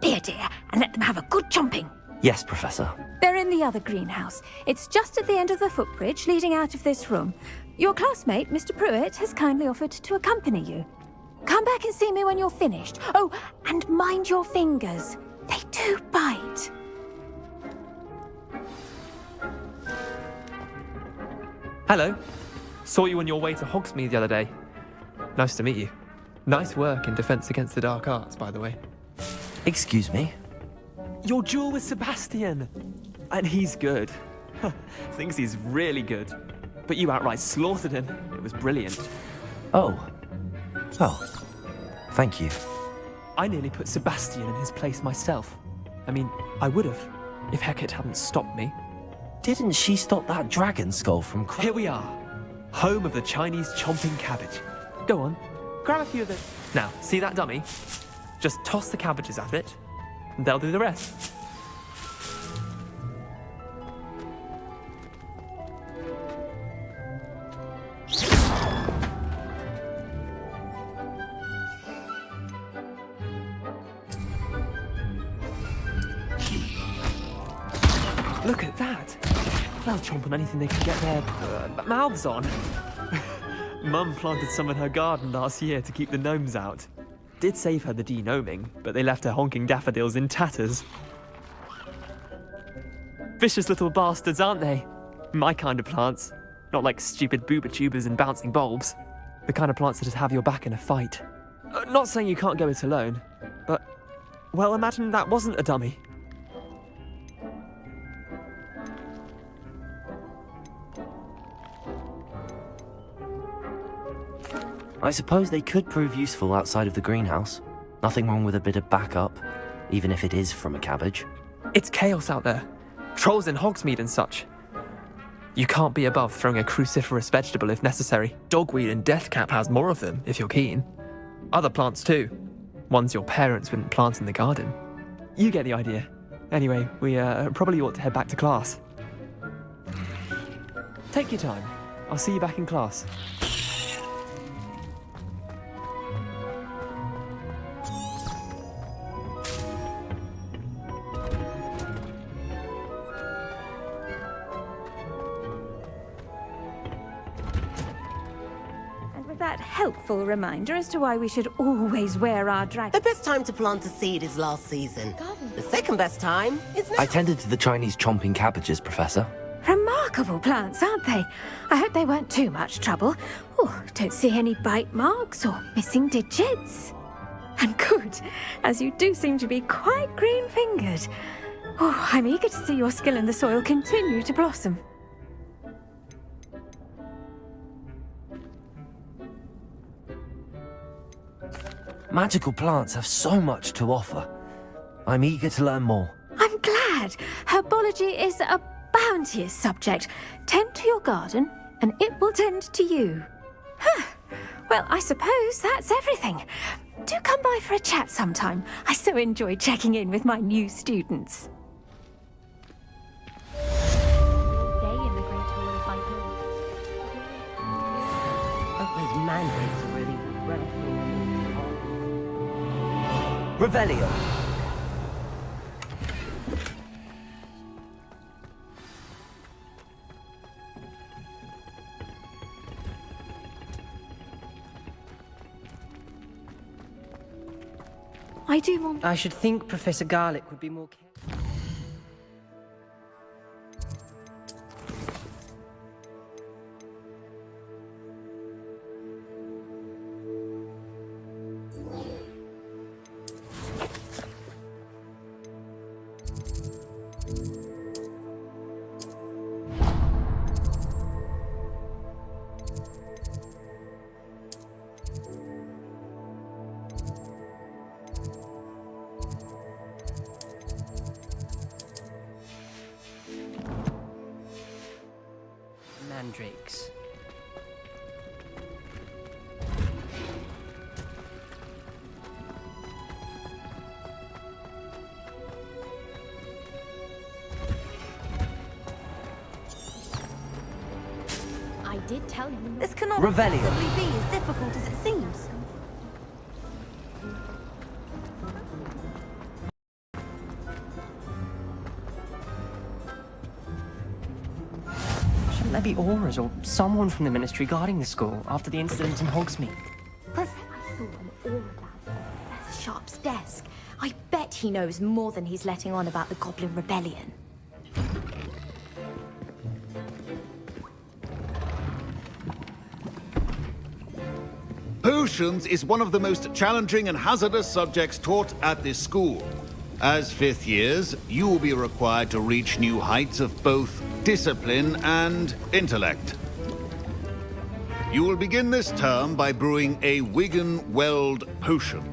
Be a dear and let them have a good chomping. Yes, Professor. They're in the other greenhouse. It's just at the end of the footbridge leading out of this room. Your classmate, Mr. Pruitt, has kindly offered to accompany you. Come back and see me when you're finished. Oh, and mind your fingers. They do bite. Hello. Saw you on your way to Hogsmeade the other day. Nice to meet you. Nice work in Defense Against the Dark Arts, by the way. Excuse me? Your duel with Sebastian! And he's good. Thinks he's really good. But you outright slaughtered him. It was brilliant. Oh. Thank you. I nearly put Sebastian in his place myself. I mean, I would have, if Hecate hadn't stopped me. Didn't she stop that dragon skull from Here we are. Home of the Chinese chomping cabbage. Go on, grab a few of the... Now, see that dummy? Just toss the cabbages at it, and they'll do the rest. Look at that! They'll chomp on anything they can get their mouths on. Mum planted some in her garden last year to keep the gnomes out. Did save her the de-gnoming, but they left her honking daffodils in tatters. Vicious little bastards, aren't they? My kind of plants. Not like stupid booba tubers and bouncing bulbs. The kind of plants that just have your back in a fight. Not saying you can't go it alone, but... well, imagine that wasn't a dummy. I suppose they could prove useful outside of the greenhouse. Nothing wrong with a bit of backup, even if it is from a cabbage. It's chaos out there. Trolls in Hogsmeade and such. You can't be above throwing a cruciferous vegetable if necessary. Dogweed and deathcap has more of them, if you're keen. Other plants too. Ones your parents wouldn't plant in the garden. You get the idea. Anyway, we probably ought to head back to class. Take your time. I'll see you back in class. That helpful reminder as to why we should always wear our The best time to plant a seed is last season. The second best time is now. I tended to the Chinese chomping cabbages, Professor. Remarkable plants, aren't they? I hope they weren't too much trouble. Oh, don't see any bite marks or missing digits. And good, as you do seem to be quite green-fingered. Oh, I'm eager to see your skill in the soil continue to blossom. Magical plants have so much to offer. I'm eager to learn more. I'm glad. Herbology is a bounteous subject. Tend to your garden, and it will tend to you. Well, I suppose that's everything. Do come by for a chat sometime. I so enjoy checking in with my new students. Those mandates are really Revelio. I do want... I should think Professor Garlick would be more careful. Mandrakes. I did tell you. This cannot Revelio. possibly be as difficult as it seems. Shouldn't there be auras or someone from the ministry guarding the school after the incident in Hogsmeade? I saw an aura down Professor Sharp's desk. I bet he knows more than he's letting on about the Goblin Rebellion. Potions is one of the most challenging and hazardous subjects taught at this school. As fifth years, you will be required to reach new heights of both discipline and intellect. You will begin this term by brewing a Wigan-Weld potion.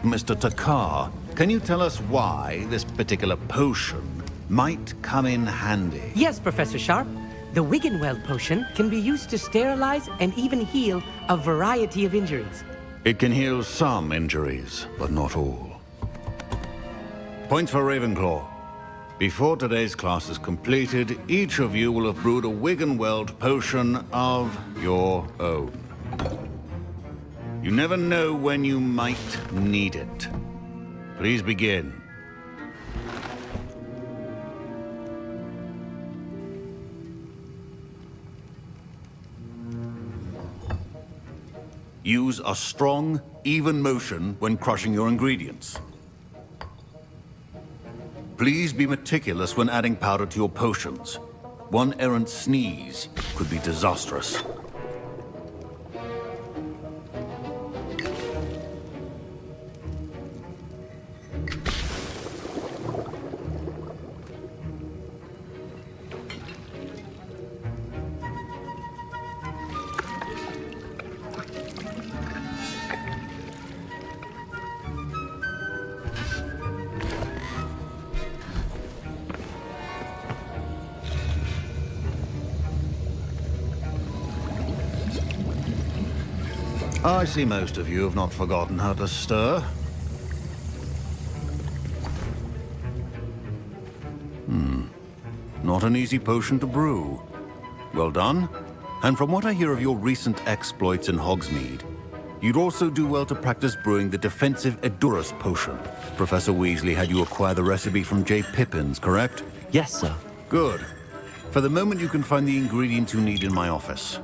Mr. Takar, can you tell us why this particular potion might come in handy? Yes, Professor Sharp. The Wigan-Weld potion can be used to sterilize and even heal a variety of injuries. It can heal some injuries, but not all. Points for Ravenclaw. Before today's class is completed, each of you will have brewed a Wigan-Weld potion of your own. You never know when you might need it. Please begin. Use a strong, even motion when crushing your ingredients. Please be meticulous when adding powder to your potions. One errant sneeze could be disastrous. I see most of you have not forgotten how to stir. Not an easy potion to brew. Well done. And from what I hear of your recent exploits in Hogsmeade, you'd also do well to practice brewing the defensive Edurus potion. Professor Weasley had you acquire the recipe from J. Pippins, correct? Yes, sir. Good. For the moment, you can find the ingredients you need in my office.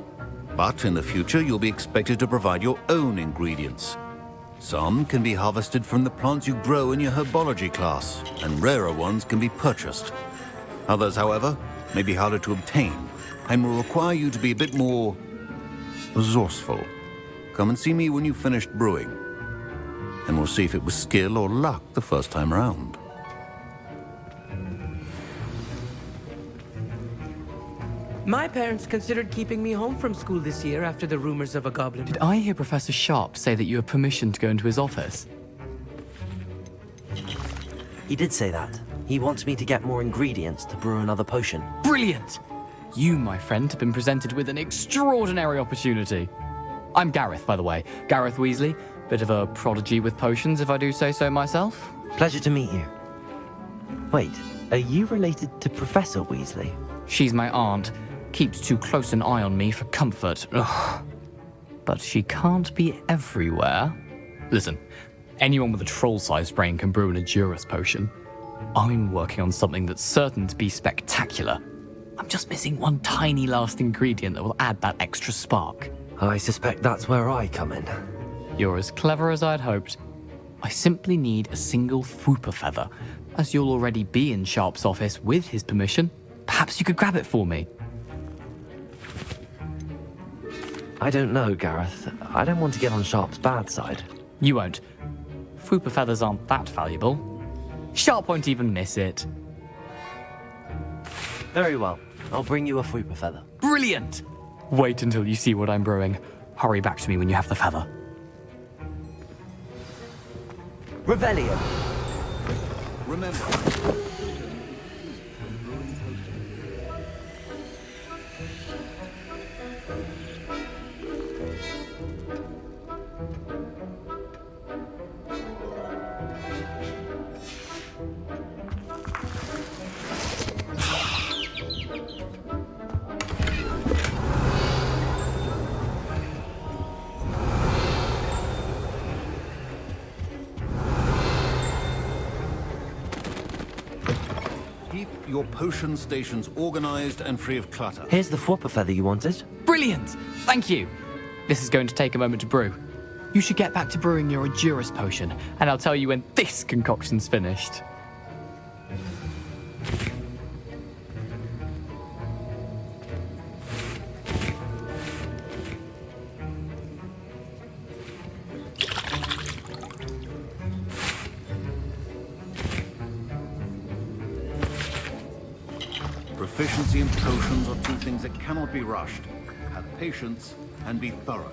But in the future, you'll be expected to provide your own ingredients. Some can be harvested from the plants you grow in your herbology class, and rarer ones can be purchased. Others, however, may be harder to obtain, and will require you to be a bit more resourceful. Come and see me when you've finished brewing, and we'll see if it was skill or luck the first time around. My parents considered keeping me home from school this year after the rumors of a goblin. Did I hear Professor Sharp say that you have permission to go into his office? He did say that. He wants me to get more ingredients to brew another potion. Brilliant! You, my friend, have been presented with an extraordinary opportunity. I'm Gareth, by the way. Gareth Weasley. Bit of a prodigy with potions, if I do say so myself. Pleasure to meet you. Wait, are you related to Professor Weasley? She's my aunt. Keeps too close an eye on me for comfort. Ugh. But she can't be everywhere. Listen, anyone with a troll-sized brain can brew an Edurus potion. I'm working on something that's certain to be spectacular. I'm just missing one tiny last ingredient that will add that extra spark. I suspect that's where I come in. You're as clever as I'd hoped. I simply need a single Fwooper feather. As you'll already be in Sharp's office with his permission, perhaps you could grab it for me. I don't know, Gareth. I don't want to get on Sharp's bad side. You won't. Fwooper feathers aren't that valuable. Sharp won't even miss it. Very well. I'll bring you a Fwooper feather. Brilliant! Wait until you see what I'm brewing. Hurry back to me when you have the feather. Revelio. Remember. Keep your potion stations organized and free of clutter. Here's the flopper feather you wanted. Brilliant! Thank you. This is going to take a moment to brew. You should get back to brewing your Endurus potion, and I'll tell you when this concoction's finished. Proficiency in potions are two things that cannot be rushed. Have patience and be thorough.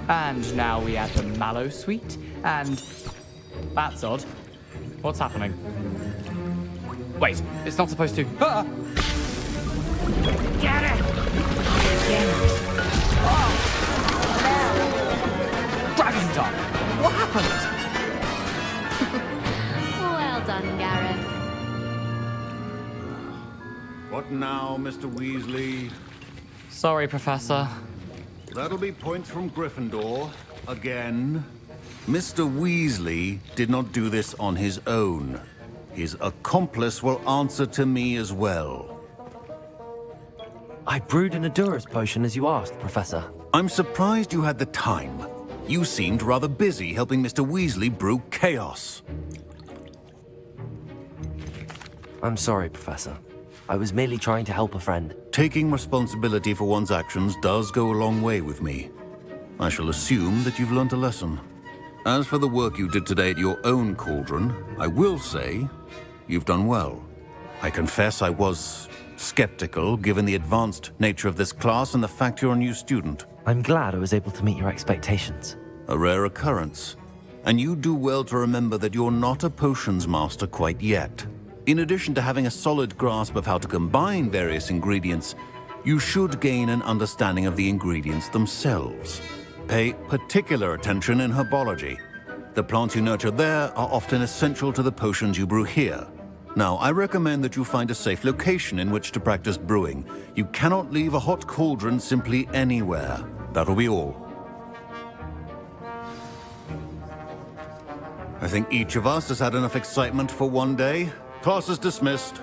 And now we add the mallow sweet, and... That's odd. What's happening? Wait, it's not supposed to... Ah! Get it! Dragon Dog! What happened? Well done, Gareth. What now, Mr. Weasley? Sorry, Professor. That'll be points from Gryffindor. Again. Mr. Weasley did not do this on his own. His accomplice will answer to me as well. I brewed an Endurus potion as you asked, Professor. I'm surprised you had the time. You seemed rather busy helping Mr. Weasley brew chaos. I'm sorry, Professor. I was merely trying to help a friend. Taking responsibility for one's actions does go a long way with me. I shall assume that you've learnt a lesson. As for the work you did today at your own cauldron, I will say you've done well. I confess I was skeptical, given the advanced nature of this class and the fact you're a new student. I'm glad I was able to meet your expectations. A rare occurrence. And you do well to remember that you're not a potions master quite yet. In addition to having a solid grasp of how to combine various ingredients, you should gain an understanding of the ingredients themselves. Pay particular attention in herbology. The plants you nurture there are often essential to the potions you brew here. Now, I recommend that you find a safe location in which to practice brewing. You cannot leave a hot cauldron simply anywhere. That'll be all. I think each of us has had enough excitement for one day. Class is dismissed.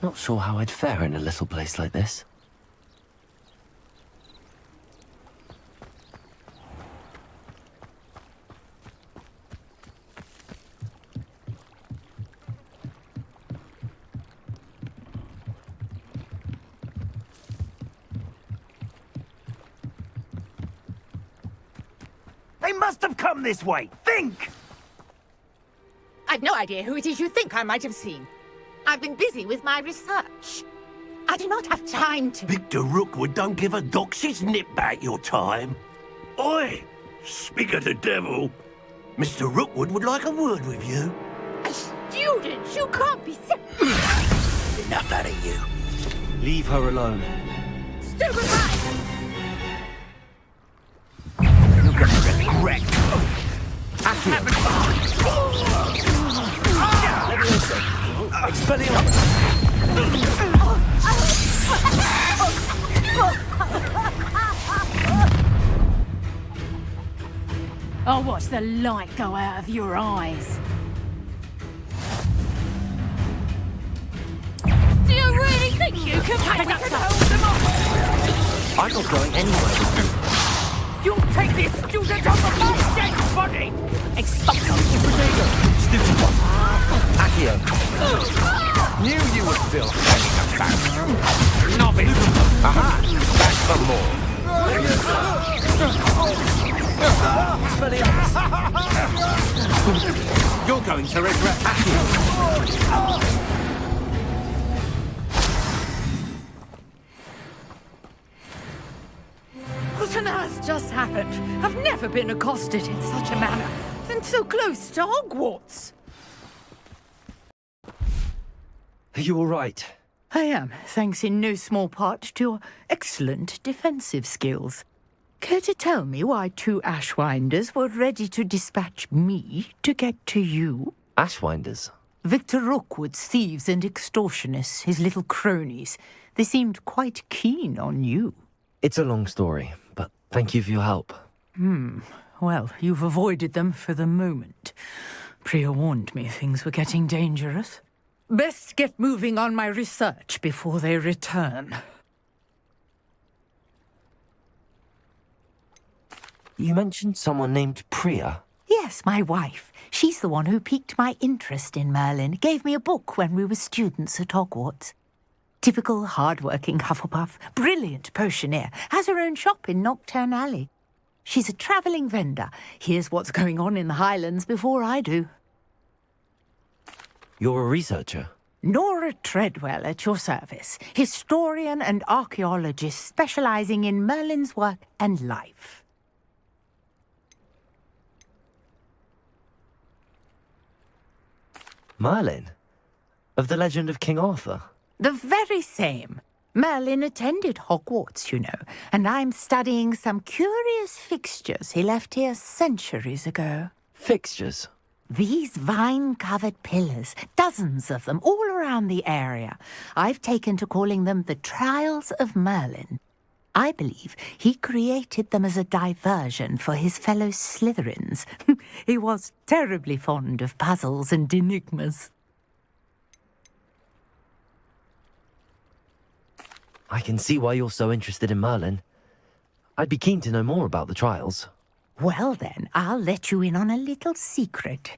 Not sure how I'd fare in a little place like this. They must have come this way. Think! I've no idea who it is you think I might have seen. I've been busy with my research. I do not have time to... Victor Rookwood don't give a doxy's nip back your time. Oi! Speak of the devil. Mr. Rookwood would like a word with you. A student? You can't be... Enough out of you. Leave her alone. Stupid right! You're gonna regret. I'll watch the light go out of your eyes. Do you really think you can hold them off? I'm not going anywhere. You'll take this student off of my dead body! Expulso! Stupid one. Accio. Knew you were still hanging about. Novice. Aha! Back for more. You're going to regret Accio. What on earth just happened? I've never been accosted in such a manner, and so close to Hogwarts. Are you all right? I am, thanks in no small part to your excellent defensive skills. Care to tell me why 2 Ashwinders were ready to dispatch me to get to you? Ashwinders? Victor Rookwood's thieves and extortionists, his little cronies. They seemed quite keen on you. It's a long story, but thank you for your help. Well, you've avoided them for the moment. Priya warned me things were getting dangerous. Best get moving on my research before they return. You mentioned someone named Priya. Yes, my wife. She's the one who piqued my interest in Merlin. Gave me a book when we were students at Hogwarts. Typical hard-working Hufflepuff, brilliant potioneer, has her own shop in Knockturn Alley. She's a travelling vendor. Hears what's going on in the Highlands before I do. You're a researcher? Nora Treadwell at your service. Historian and archaeologist specialising in Merlin's work and life. Merlin? Of the legend of King Arthur? The very same. Merlin attended Hogwarts, you know, and I'm studying some curious fixtures he left here centuries ago. Fixtures? These vine-covered pillars, dozens of them, all around the area. I've taken to calling them the Trials of Merlin. I believe he created them as a diversion for his fellow Slytherins. He was terribly fond of puzzles and enigmas. I can see why you're so interested in Merlin. I'd be keen to know more about the trials. Well then, I'll let you in on a little secret.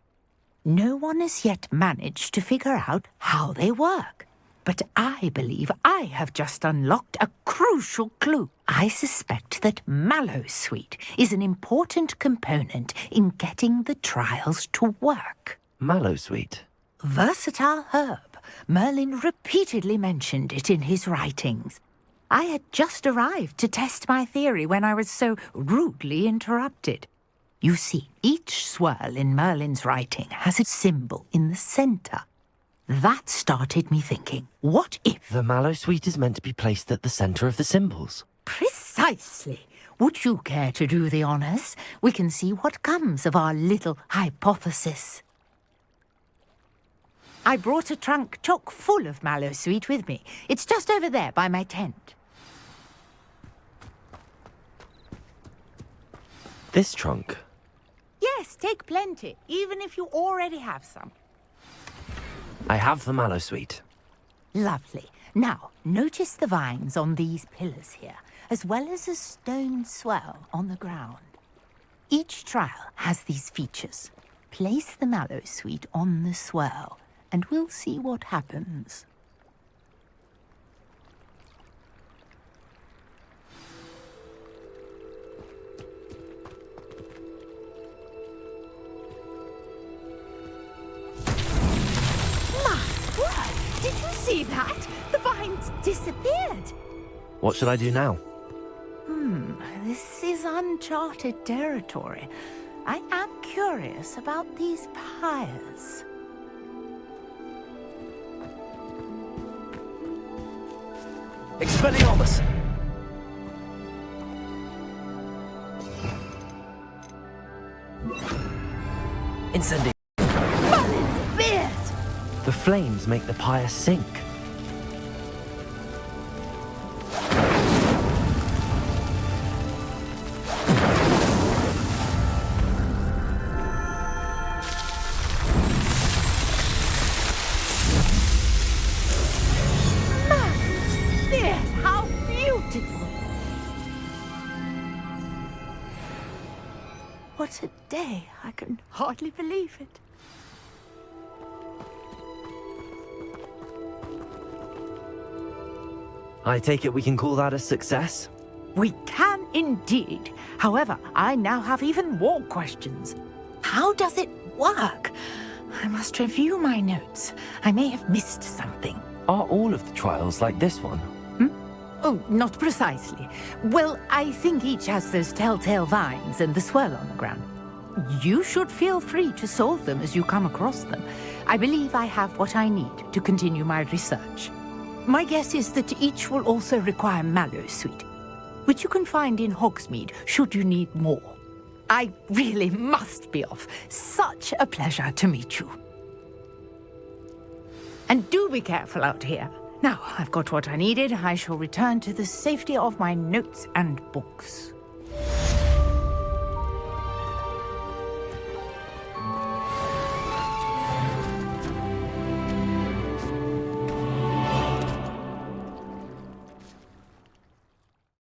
No one has yet managed to figure out how they work. But I believe I have just unlocked a crucial clue. I suspect that Mallowsweet is an important component in getting the trials to work. Mallowsweet? Versatile herb. Merlin repeatedly mentioned it in his writings. I had just arrived to test my theory when I was so rudely interrupted. You see, each swirl in Merlin's writing has a symbol in the centre. That started me thinking, what if... The Mallowsweet is meant to be placed at the centre of the symbols. Precisely. Would you care to do the honours? We can see what comes of our little hypothesis. I brought a trunk chock full of Mallowsweet with me. It's just over there by my tent. This trunk? Yes, take plenty, even if you already have some. I have the Mallowsweet. Lovely. Now, notice the vines on these pillars here, as well as a stone swell on the ground. Each trial has these features. Place the mallow sweet on the swell, and we'll see what happens. Did you see that? The vines disappeared. What should I do now? This is uncharted territory. I am curious about these pyres. Expelliarmus! Incendio! Merlin's beard! The flames make the pyre sink. Merlin's beard! How beautiful! What a day! I can hardly believe it. I take it we can call that a success? We can indeed. However, I now have even more questions. How does it work? I must review my notes. I may have missed something. Are all of the trials like this one? Oh, not precisely. Well, I think each has those telltale vines and the swirl on the ground. You should feel free to solve them as you come across them. I believe I have what I need to continue my research. My guess is that each will also require mallow sweet, which you can find in Hogsmeade should you need more. I really must be off. Such a pleasure to meet you. And do be careful out here. Now, I've got what I needed. I shall return to the safety of my notes and books.